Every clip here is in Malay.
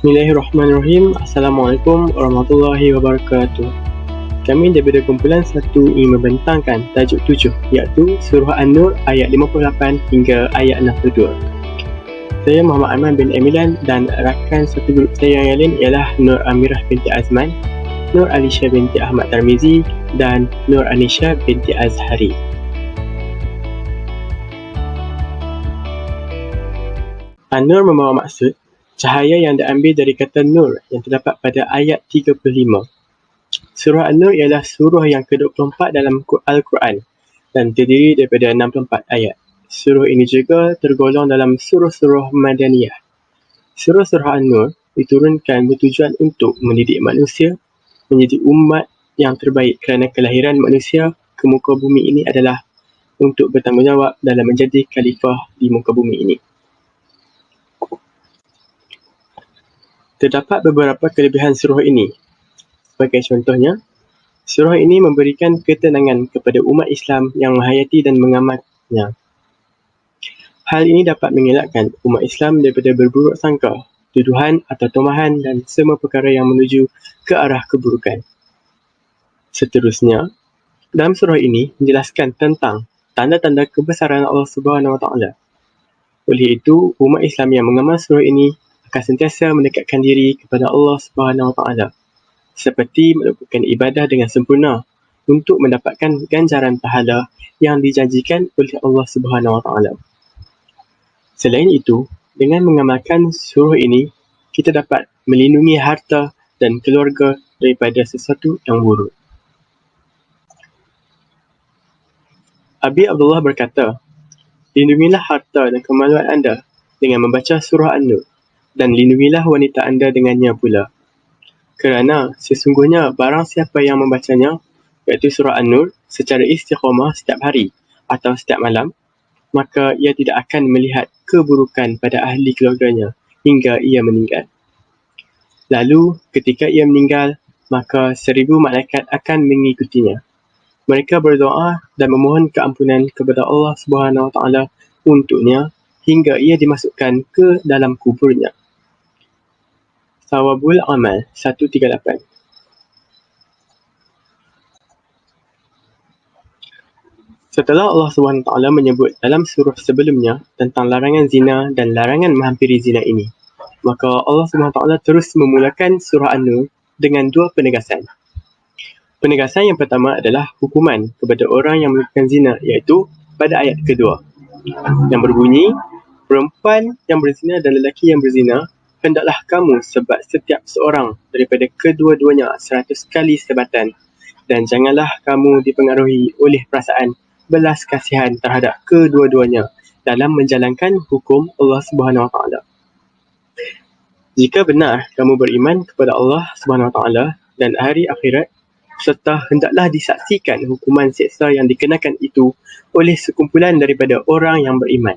Bismillahirrahmanirrahim. Assalamualaikum warahmatullahi wabarakatuh. Kami daripada kumpulan 1 ingin membentangkan tajuk 7 iaitu Surah An-Nur ayat 58 hingga ayat 62. Saya Muhammad Aiman bin Emilan dan rakan satu grup saya yang lain ialah Nur Amirah binti Azman, Nur Alisha binti Ahmad Tarmizi dan Nur Anisha binti Azhari. An-Nur membawa maksud cahaya yang diambil dari kata Nur yang terdapat pada ayat 35. Surah An-Nur ialah surah yang ke-24 dalam Al-Quran dan terdiri daripada 64 ayat. Surah ini juga tergolong dalam surah-surah Madaniyah. Surah-surah An-Nur diturunkan bertujuan untuk mendidik manusia menjadi umat yang terbaik kerana kelahiran manusia ke muka bumi ini adalah untuk bertanggungjawab dalam menjadi khalifah di muka bumi ini. Terdapat beberapa kelebihan surah ini. Sebagai contohnya, surah ini memberikan ketenangan kepada umat Islam yang menghayati dan mengamalnya. Hal ini dapat mengelakkan umat Islam daripada berburuk sangka, tuduhan atau tumahan dan semua perkara yang menuju ke arah keburukan. Seterusnya, dalam surah ini menjelaskan tentang tanda-tanda kebesaran Allah Subhanahu Wa Taala. Oleh itu, umat Islam yang mengamal surah ini akan sentiasa mendekatkan diri kepada Allah Subhanahu Wa Taala, seperti melakukan ibadah dengan sempurna untuk mendapatkan ganjaran pahala yang dijanjikan oleh Allah Subhanahu Wa Taala. Selain itu, dengan mengamalkan surah ini, kita dapat melindungi harta dan keluarga daripada sesuatu yang buruk. Abi Abdullah berkata, lindungilah harta dan kemaluan anda dengan membaca surah An-Nur dan lindungilah wanita anda dengannya pula. Kerana sesungguhnya barang siapa yang membacanya, iaitu surah An-Nur, secara istiqamah setiap hari atau setiap malam, maka ia tidak akan melihat keburukan pada ahli keluarganya hingga ia meninggal. Lalu ketika ia meninggal, maka 1000 malaikat akan mengikutinya. Mereka berdoa dan memohon keampunan kepada Allah Subhanahu Wa Taala untuknya hingga ia dimasukkan ke dalam kuburnya. Thawabul Amal 138. Setelah Allah SWT menyebut dalam surah sebelumnya tentang larangan zina dan larangan menghampiri zina ini, maka Allah SWT terus memulakan surah An-Nur dengan dua penegasan. Penegasan yang pertama adalah hukuman kepada orang yang melakukan zina, iaitu pada ayat kedua, yang berbunyi, perempuan yang berzina dan lelaki yang berzina, hendaklah kamu sebat setiap seorang daripada kedua-duanya 100 kali sebatan, dan janganlah kamu dipengaruhi oleh perasaan belas kasihan terhadap kedua-duanya dalam menjalankan hukum Allah Subhanahu Wa Taala. Jika benar kamu beriman kepada Allah Subhanahu Wa Taala dan hari akhirat, serta hendaklah disaksikan hukuman seksa yang dikenakan itu oleh sekumpulan daripada orang yang beriman.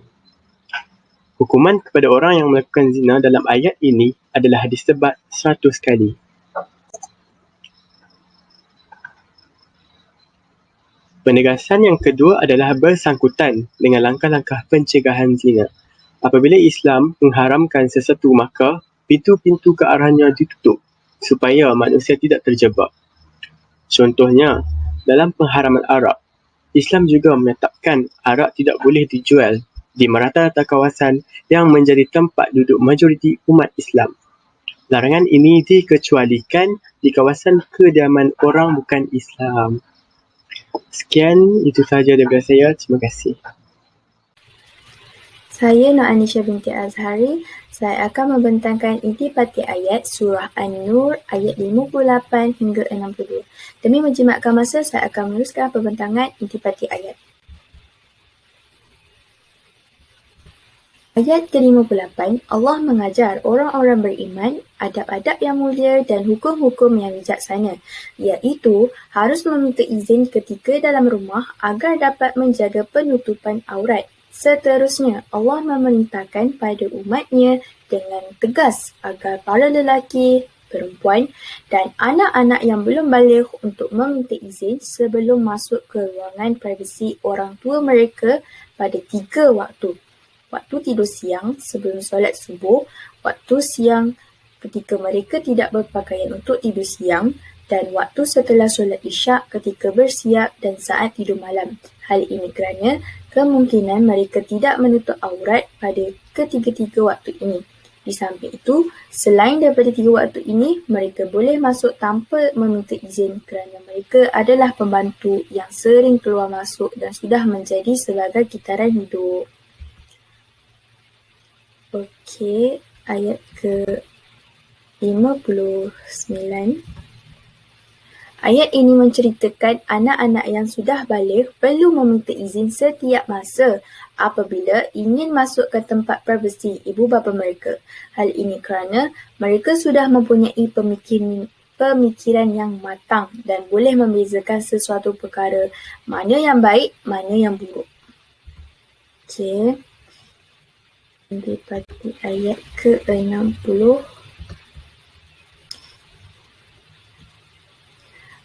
Hukuman kepada orang yang melakukan zina dalam ayat ini adalah disebat 100 kali. Penegasan yang kedua adalah bersangkutan dengan langkah-langkah pencegahan zina. Apabila Islam mengharamkan sesuatu, maka pintu-pintu ke arahnya ditutup supaya manusia tidak terjebak. Contohnya, dalam pengharaman arak, Islam juga menetapkan arak tidak boleh dijual di merata-rata kawasan yang menjadi tempat duduk majoriti umat Islam. Larangan ini dikecualikan di kawasan kediaman orang bukan Islam. Sekian, itu sahaja daripada saya. Terima kasih. Saya Nur Anisha binti Azhari. Saya akan membentangkan intipati ayat surah An-Nur ayat 58 hingga 62. Demi menjimatkan masa, saya akan meneruskan pembentangan intipati ayat. Ayat ke-58, Allah mengajar orang-orang beriman adab-adab yang mulia dan hukum-hukum yang bijaksana, iaitu harus meminta izin ketika dalam rumah agar dapat menjaga penutupan aurat. Seterusnya, Allah memerintahkan pada umatnya dengan tegas agar para lelaki, perempuan dan anak-anak yang belum baligh untuk meminta izin sebelum masuk ke ruangan privasi orang tua mereka pada 3 waktu. Waktu tidur siang sebelum solat subuh, waktu siang ketika mereka tidak berpakaian untuk tidur siang, dan waktu setelah solat Isyak ketika bersiap dan saat tidur malam. Hal ini kerana kemungkinan mereka tidak menutup aurat pada ketiga-tiga waktu ini. Di samping itu, selain daripada 3 waktu ini, mereka boleh masuk tanpa meminta izin kerana mereka adalah pembantu yang sering keluar masuk dan sudah menjadi sebagai kitaran hidup. Okey, ayat ke-59. Ayat ini menceritakan anak-anak yang sudah baligh perlu meminta izin setiap masa apabila ingin masuk ke tempat privasi ibu bapa mereka. Hal ini kerana mereka sudah mempunyai pemikiran yang matang dan boleh membezakan sesuatu perkara mana yang baik, mana yang buruk. Okey. Nanti pada ayat ke-60.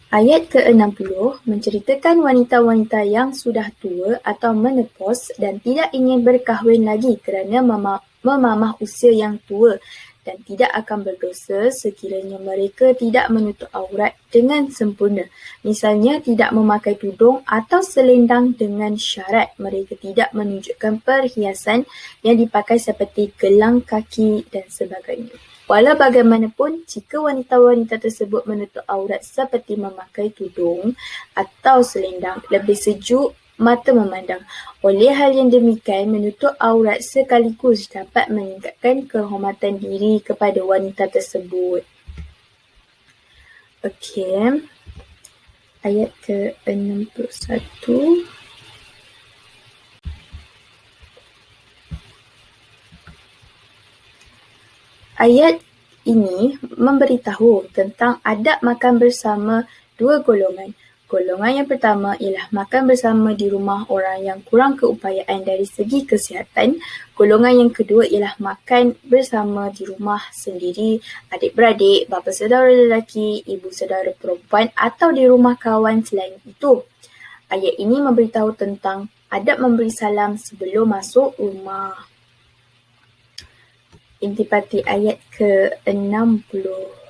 Ayat ke-60 menceritakan wanita-wanita yang sudah tua atau menopause dan tidak ingin berkahwin lagi kerana memamah usia yang tua dan tidak akan berdosa sekiranya mereka tidak menutup aurat dengan sempurna. Misalnya tidak memakai tudung atau selendang dengan syarat mereka tidak menunjukkan perhiasan yang dipakai seperti gelang kaki dan sebagainya. Walau bagaimanapun, jika wanita-wanita tersebut menutup aurat seperti memakai tudung atau selendang, lebih sejuk mata memandang. Oleh hal yang demikian, menutup aurat sekaligus dapat meningkatkan kehormatan diri kepada wanita tersebut. Okey. Ayat ke-61. Ayat ini memberitahu tentang adab makan bersama dua golongan. Golongan yang pertama ialah makan bersama di rumah orang yang kurang keupayaan dari segi kesihatan. Golongan yang kedua ialah makan bersama di rumah sendiri, adik-beradik, bapa saudara lelaki, ibu saudara perempuan atau di rumah kawan selain itu. Ayat ini memberitahu tentang adab memberi salam sebelum masuk rumah. Intipati ayat ke-62.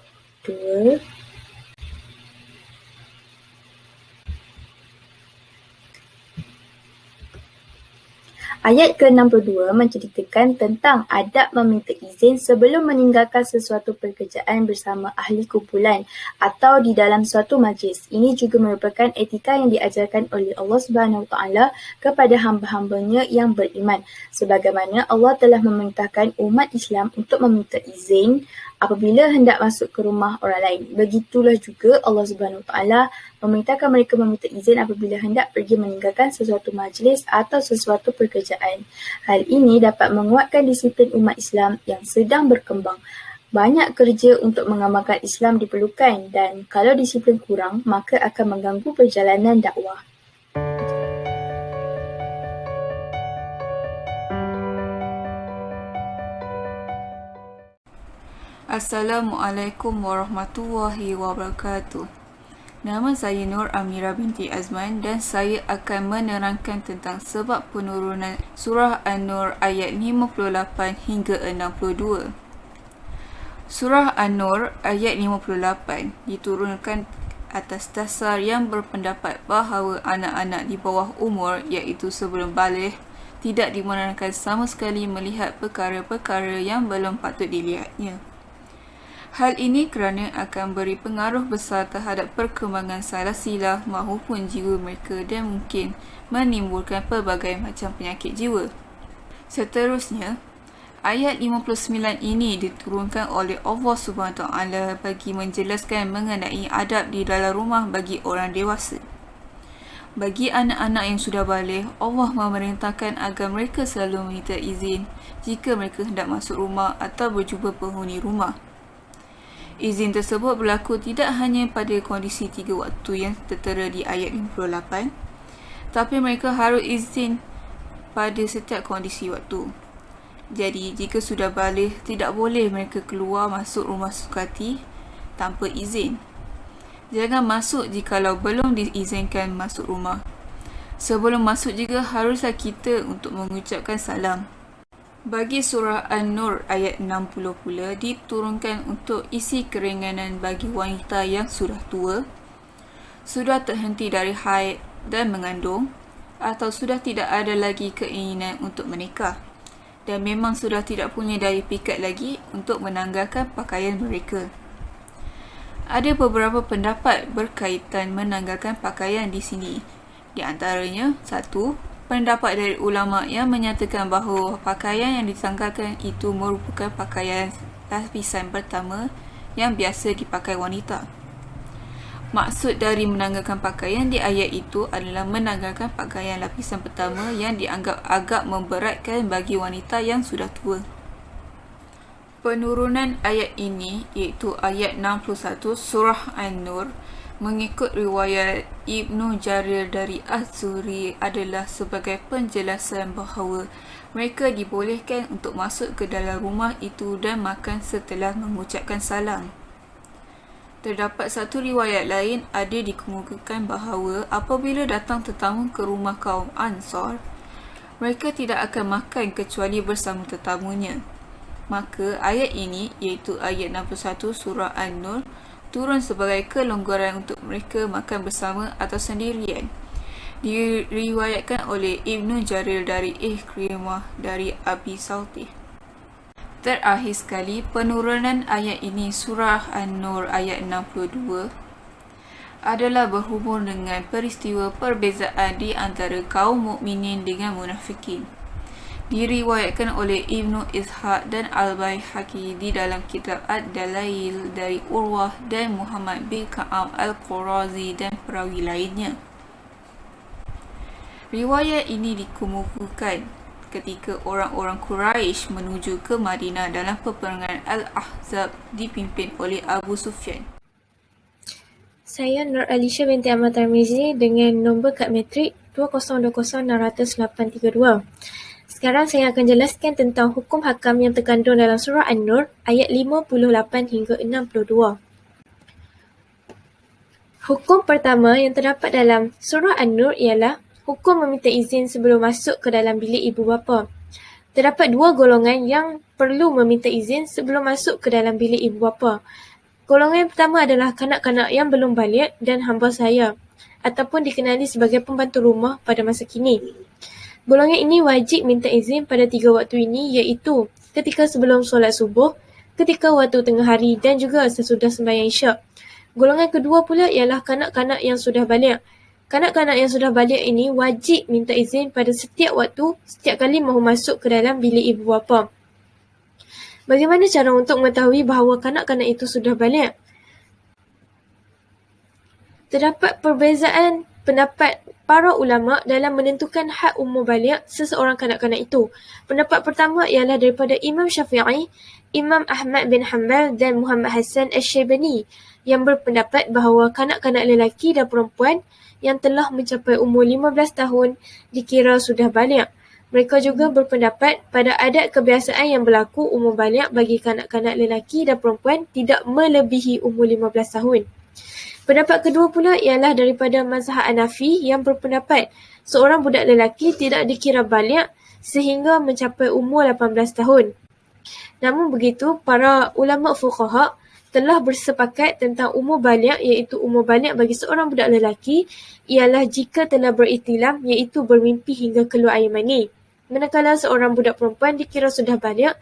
Ayat ke-62 menceritakan tentang adab meminta izin sebelum meninggalkan sesuatu pekerjaan bersama ahli kumpulan atau di dalam suatu majlis. Ini juga merupakan etika yang diajarkan oleh Allah SWT kepada hamba-hambanya yang beriman. Sebagaimana Allah telah memerintahkan umat Islam untuk meminta izin apabila hendak masuk ke rumah orang lain. Begitulah juga Allah SWT memerintahkan mereka meminta izin apabila hendak pergi meninggalkan sesuatu majlis atau sesuatu pekerjaan. Hal ini dapat menguatkan disiplin umat Islam yang sedang berkembang. Banyak kerja untuk mengembangkan Islam diperlukan dan kalau disiplin kurang, maka akan mengganggu perjalanan dakwah. Assalamualaikum warahmatullahi wabarakatuh. Nama saya Nur Amira binti Azman dan saya akan menerangkan tentang sebab penurunan Surah An-Nur ayat 58 hingga 62. Surah An-Nur ayat 58 diturunkan atas dasar yang berpendapat bahawa anak-anak di bawah umur iaitu sebelum baligh tidak dibenarkan sama sekali melihat perkara-perkara yang belum patut dilihatnya. Hal ini kerana akan beri pengaruh besar terhadap perkembangan silsilah maupun jiwa mereka dan mungkin menimbulkan pelbagai macam penyakit jiwa. Seterusnya, ayat 59 ini diturunkan oleh Allah SWT bagi menjelaskan mengenai adab di dalam rumah bagi orang dewasa. Bagi anak-anak yang sudah baligh, Allah memerintahkan agar mereka selalu meminta izin jika mereka hendak masuk rumah atau berjumpa penghuni rumah. Izin tersebut berlaku tidak hanya pada kondisi 3 waktu yang tertera di ayat 58, tapi mereka harus izin pada setiap kondisi waktu. Jadi, jika sudah baligh, tidak boleh mereka keluar masuk rumah sukati tanpa izin. Jangan masuk jikalau belum diizinkan masuk rumah. Sebelum masuk juga haruslah kita untuk mengucapkan salam. Bagi surah An-Nur ayat 60 pula diturunkan untuk isi keringanan bagi wanita yang sudah tua, sudah terhenti dari haid dan mengandung, atau sudah tidak ada lagi keinginan untuk menikah, dan memang sudah tidak punya daya pikat lagi untuk menanggalkan pakaian mereka. Ada beberapa pendapat berkaitan menanggalkan pakaian di sini. Di antaranya, 1. Pendapat dari ulama yang menyatakan bahawa pakaian yang ditanggalkan itu merupakan pakaian lapisan pertama yang biasa dipakai wanita. Maksud dari menanggalkan pakaian di ayat itu adalah menanggalkan pakaian lapisan pertama yang dianggap agak memberatkan bagi wanita yang sudah tua. Penurunan ayat ini iaitu ayat 61 surah An-Nur mengikut riwayat Ibnu Jarir dari Az-Zuhri adalah sebagai penjelasan bahawa mereka dibolehkan untuk masuk ke dalam rumah itu dan makan setelah mengucapkan salam. Terdapat satu riwayat lain ada dikemukakan bahawa apabila datang tetamu ke rumah kaum Ansar, mereka tidak akan makan kecuali bersama tetamunya. Maka ayat ini iaitu ayat 61 surah An-Nur turun sebagai kelonggaran untuk mereka makan bersama atau sendirian. Diriwayatkan oleh Ibnu Jarir dari Ikrimah dari Abi Saltih. Terakhir sekali, penurunan ayat ini surah An-Nur ayat 62 adalah berhubung dengan peristiwa perbezaan di antara kaum mukminin dengan munafikin. Diriwayatkan oleh Ibnu Ishaq dan Al-Baihaqi di dalam kitab Ad-Dalail dari Urwah dan Muhammad bin Ka'ab Al-Qurazi dan perawi lainnya. Riwayat ini dikemukakan ketika orang-orang Quraisy menuju ke Madinah dalam peperangan Al-Ahzab dipimpin oleh Abu Sufyan. Saya Nur Alisha binti Ahmad Tarmizi dengan nombor kad matrik 2020682. Sekarang saya akan jelaskan tentang hukum hakam yang terkandung dalam surah An-Nur ayat 58 hingga 62. Hukum pertama yang terdapat dalam surah An-Nur ialah hukum meminta izin sebelum masuk ke dalam bilik ibu bapa. Terdapat dua golongan yang perlu meminta izin sebelum masuk ke dalam bilik ibu bapa. Golongan yang pertama adalah kanak-kanak yang belum baligh dan hamba sahaya ataupun dikenali sebagai pembantu rumah pada masa kini. Golongan ini wajib minta izin pada 3 waktu ini iaitu ketika sebelum solat subuh, ketika waktu tengah hari dan juga sesudah sembahyang isyak. Golongan kedua pula ialah kanak-kanak yang sudah baligh. Kanak-kanak yang sudah baligh ini wajib minta izin pada setiap waktu setiap kali mahu masuk ke dalam bilik ibu bapa. Bagaimana cara untuk mengetahui bahawa kanak-kanak itu sudah baligh? Terdapat perbezaan pendapat para ulama dalam menentukan had umur baligh seseorang kanak-kanak itu. Pendapat pertama ialah daripada Imam Syafi'i, Imam Ahmad bin Hanbal dan Muhammad Hassan Asy-Syaibani yang berpendapat bahawa kanak-kanak lelaki dan perempuan yang telah mencapai umur 15 tahun dikira sudah baligh. Mereka juga berpendapat pada adat kebiasaan yang berlaku umur baligh bagi kanak-kanak lelaki dan perempuan tidak melebihi umur 15 tahun. Pendapat kedua pula ialah daripada mazhab Hanafi yang berpendapat seorang budak lelaki tidak dikira baligh sehingga mencapai umur 18 tahun. Namun begitu, para ulama fuqaha telah bersepakat tentang umur baligh iaitu umur baligh bagi seorang budak lelaki ialah jika telah berihtilam iaitu bermimpi hingga keluar air mani. Manakala seorang budak perempuan dikira sudah baligh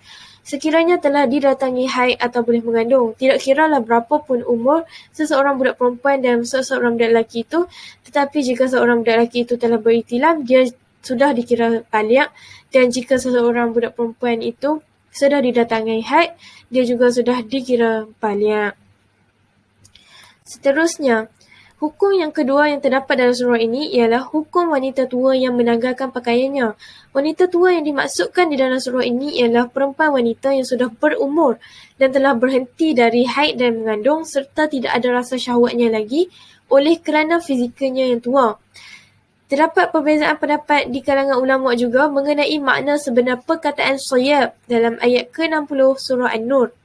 sekiranya telah didatangi haid atau boleh mengandung. Tidak kiralah berapa pun umur seseorang budak perempuan dan seseorang budak lelaki itu, tetapi jika seorang budak lelaki itu telah berihtilam, dia sudah dikira baligh, dan jika seseorang budak perempuan itu sudah didatangi haid, dia juga sudah dikira baligh. Seterusnya, hukum yang kedua yang terdapat dalam surah ini ialah hukum wanita tua yang menanggalkan pakaiannya. Wanita tua yang dimaksudkan di dalam surah ini ialah perempuan wanita yang sudah berumur dan telah berhenti dari haid dan mengandung serta tidak ada rasa syahwatnya lagi oleh kerana fizikalnya yang tua. Terdapat perbezaan pendapat di kalangan ulama juga mengenai makna sebenar perkataan siyab dalam ayat ke-60 surah An-Nur.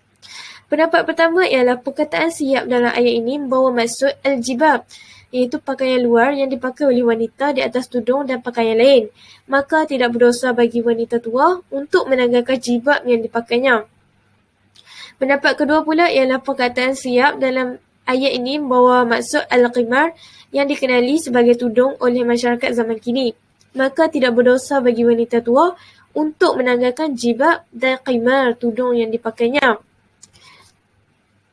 Pendapat pertama ialah perkataan siyab dalam ayat ini membawa maksud al-jibab iaitu pakaian luar yang dipakai oleh wanita di atas tudung dan pakaian lain. Maka tidak berdosa bagi wanita tua untuk menanggalkan jilbab yang dipakainya. Pendapat kedua pula ialah perkataan siap dalam ayat ini membawa maksud al-qimar yang dikenali sebagai tudung oleh masyarakat zaman kini. Maka tidak berdosa bagi wanita tua untuk menanggalkan jilbab dan qimar, tudung yang dipakainya.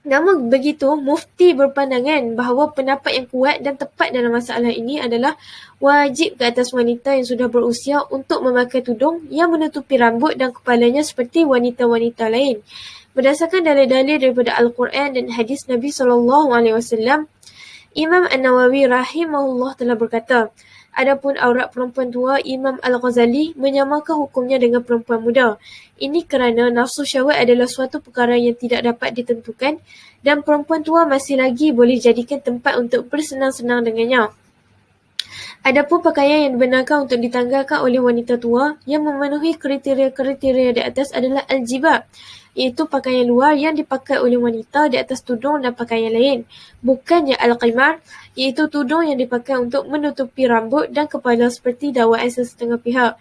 Namun begitu, mufti berpandangan bahawa pendapat yang kuat dan tepat dalam masalah ini adalah wajib ke atas wanita yang sudah berusia untuk memakai tudung yang menutupi rambut dan kepalanya seperti wanita-wanita lain. Berdasarkan dalil-dalil daripada Al-Quran dan hadis Nabi SAW, Imam An-Nawawi rahimahullah telah berkata, adapun aurat perempuan tua, Imam Al-Ghazali menyamakan hukumnya dengan perempuan muda. Ini kerana nafsu syahwat adalah suatu perkara yang tidak dapat ditentukan dan perempuan tua masih lagi boleh jadikan tempat untuk bersenang-senang dengannya. Adapun pakaian yang dibenarkan untuk ditanggalkan oleh wanita tua yang memenuhi kriteria-kriteria di atas adalah al-jibab, iaitu pakaian luar yang dipakai oleh wanita di atas tudung dan pakaian lain. Bukannya al-qimar, iaitu tudung yang dipakai untuk menutupi rambut dan kepala seperti dakwaan sesetengah pihak.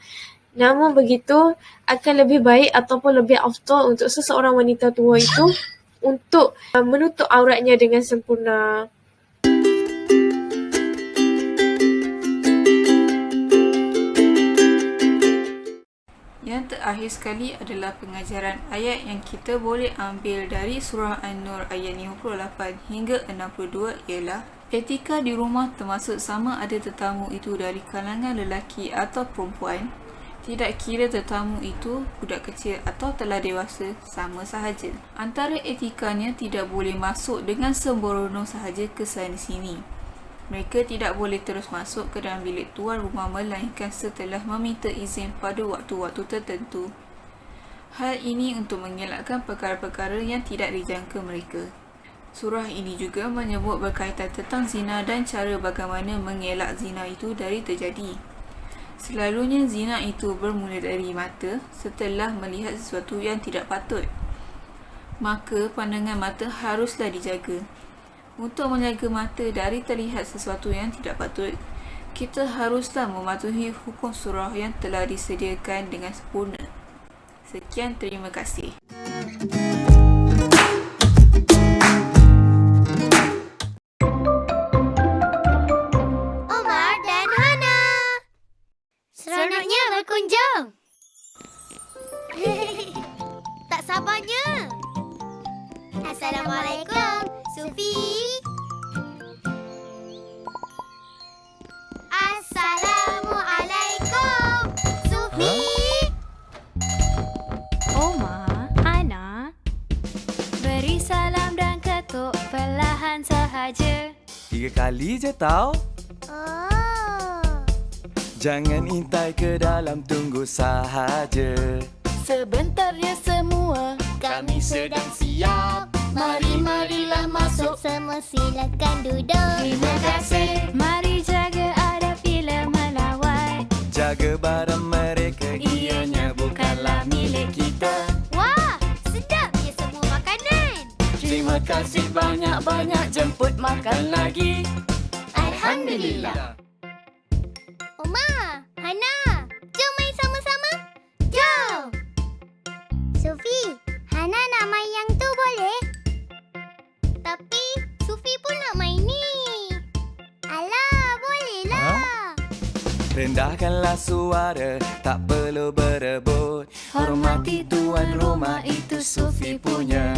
Namun begitu, akan lebih baik ataupun lebih afdal untuk seseorang wanita tua itu untuk menutup auratnya dengan sempurna. Yang terakhir sekali adalah pengajaran ayat yang kita boleh ambil dari surah An-Nur ayat 58 hingga 62 ialah etika di rumah termasuk sama ada tetamu itu dari kalangan lelaki atau perempuan. Tidak kira tetamu itu budak kecil atau telah dewasa, sama sahaja. Antara etikanya tidak boleh masuk dengan sembrono sahaja ke sana sini. Mereka tidak boleh terus masuk ke dalam bilik tuan rumah melainkan setelah meminta izin pada waktu-waktu tertentu. Hal ini untuk mengelakkan perkara-perkara yang tidak dijangka mereka. Surah ini juga menyebut berkaitan tentang zina dan cara bagaimana mengelak zina itu dari terjadi. Selalunya zina itu bermula dari mata setelah melihat sesuatu yang tidak patut. Maka pandangan mata haruslah dijaga. Untuk menjaga mata dari terlihat sesuatu yang tidak patut, kita haruslah mematuhi hukum surah yang telah disediakan dengan sempurna. Sekian, terima kasih. Omar dan Hana. Seronoknya berkunjung. Tak sabarnya. Assalamualaikum, Sufi. Assalamualaikum, Sufi. Omar, Hana, beri salam dan ketuk perlahan sahaja. 3 kali je tau. Oh. Jangan intai ke dalam, tunggu sahaja. Sebentar ya semua, kami sedang siap. Marilah masuk. Semua silakan duduk. Terima kasih. Mari jaga adab bila melawat. Jaga barang mereka, ianya bukanlah milik kita. Wah, sedap je semua makanan. Terima kasih banyak-banyak, jemput makan lagi. Alhamdulillah. Omar, Hana, jom main sama-sama. Jom. Sufi, Hana nak main yang tu boleh? Tapi Sufi pun nak main ni. Alah, bolehlah. Rendahkanlah suara, tak perlu berebut. Hormati tuan rumah, itu Sufi punya.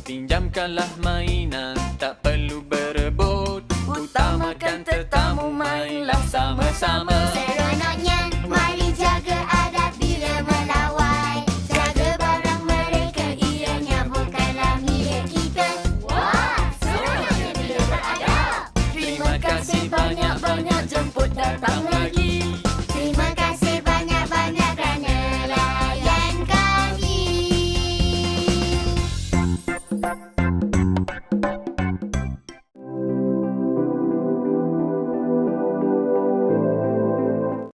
Pinjamkanlah mainan, tak perlu berebut. Utamakan tetamu, mainlah sama-sama. Seronoknya, mari jaga adab bila melawat. Jaga barang mereka, ianya bukanlah milik kita. Wah, seronoknya bila beradab. Terima kasih banyak-banyak, jemput datang